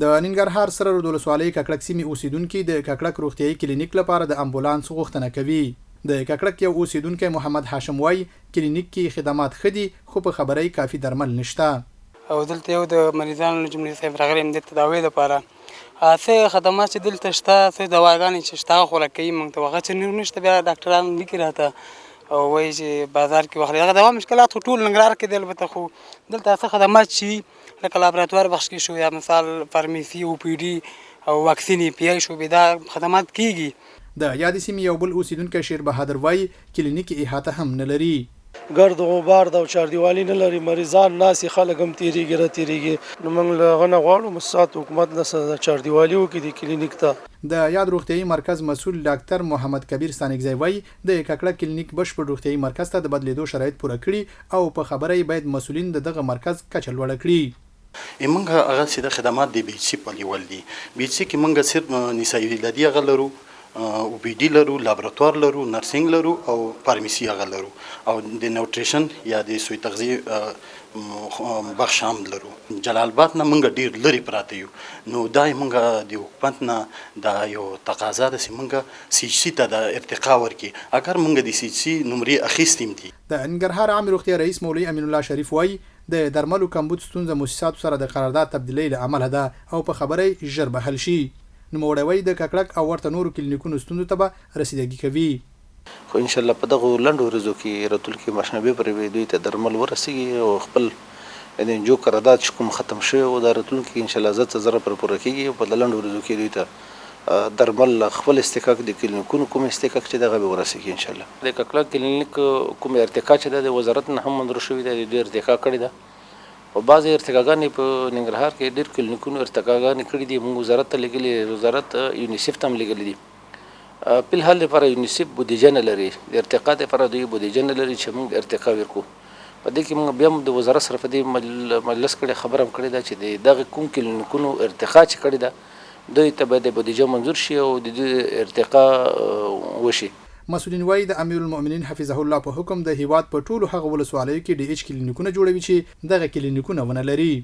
د ننګرهار سره د ولسوالۍ ککړک سیمې اوسېدونکي د ککړک روغتیايي کلینیک لپاره د امبولانس غوښتنه کوي. د ککړک یو اوسېدونکی محمد هاشم وای کلینیک کې خدمات ښه دي خو په خبرۍ کافي درمل نشته. او دلته یو د مریضانو له جملې صاحب راغلی یم د تداوۍ لپاره څه خدمات چې دلته شته څه دواګانې چې شته هغه راکوي موږ ته هغه چې نور نشته بیا ډاکټران لیکي راته او وایي چې بازار کې واخلئ هغه دوا مشکلات خو ټول ننګرهار کې دی البته خو دلته څه خدمات چې لکه لابراتوار بخش کې شو یا مثال فارمیسي او پی ډي او واکسین پی آی شو دا خدمات کیږي. د یادې سیمې یو بل اوسېدونکی شیر بهادر وایي کلینیک احاطه هم نه لري. ګرد غبار د چاردیوالي نه لري مریضان ناسي خلک هم تیریږي را تیریږي نو موږ له غنه غواړو مسات حکومت نه چاردیوالي وکړي د کلینیک ته. د یاد روغتیايي مرکز مسؤل ډاکټر محمد کبیر ستانکزی وایي د ککړک کلینیک بشپړ روغتیايي مرکز ته د بدلیدو شرایط پوره کړي او په خبره باید مسؤلین دغه مرکز کچه لوړه کړي. موږ هغه سیده خدمات دی بي سي په لیول دي بي سي کې موږ صرف نسایي ولادي هغه لرو او بي ډي لرو لابراتوار لرو نرسنګ لرو او فارمیسي هغه لرو او د نیوټریشن یا د سوی تغذیه بخش هم لرو. جلالباد نه موږ ډیر لري پراته یو نو دای موږ د حکومت نه دا یو تقاضا ده چې موږ سی سی ته د ارتقا ورکي اگر موږ د سی سی نمرې اخیستیم دي. د ننګرهار عام روغتیا رئیس مولوي امین الله شریف وایي د درملو کمبود ستونزه مؤسساتو سره د قرارداد تبدیلۍ له امله ده او په خبرۍ ژر به حل شي. نوموړی د ککړک او ورته نورو کلینیکونو ستونزو ته به رسیدګي کوي. خو ان شاء الله په دغه لنډو ورځو کې راتلونکي ماشینبي پرې دوی ته درمل ورسیږي او خپل د جو قرارداد چې کوم ختم شوی او د راتلونکي ان شاء الله زړه زره پر پوره کیږي په لنډو ورځو کې دوی ته درمل خپل استحقاق د کلینیکونو کوم استحقاق چې دغه به ورسیږي ان شاء الله. د ککړک کلینیک کوم ارتقا چې د وزارت نه هم منظور شوی دی د ارتقا کړی ده او بعضې ارتقاګانې په ننګرهار کې ډېر کلینیکونو ارتقاګانې کړي دي موږ وزارت ته لېږلي وزارت یونیسیف ته هم لېږلي دي. په الحال لپاره یونیسیف بودیجه نه لري د ارتقا دپاره دوی بودیجه نه لري چې موږ ارتقا ورکړو. په دې کې موږ بیا هم د وزارت سره په دې مجلس کړې خبره هم کړې ده چې دغه کوم کلینیکونو ارتقا چې کړې ده دوی ته باید بودیجه منظور شي او د دې ارتقا وشي. مسؤلین وایي د امیر المؤمنین حفظه الله په حکم د هیواد په ټولو هغه ولسوالیو کې ډي ایچ کلینیکونه جوړوي چې دغه کلینیکونه ونه لري.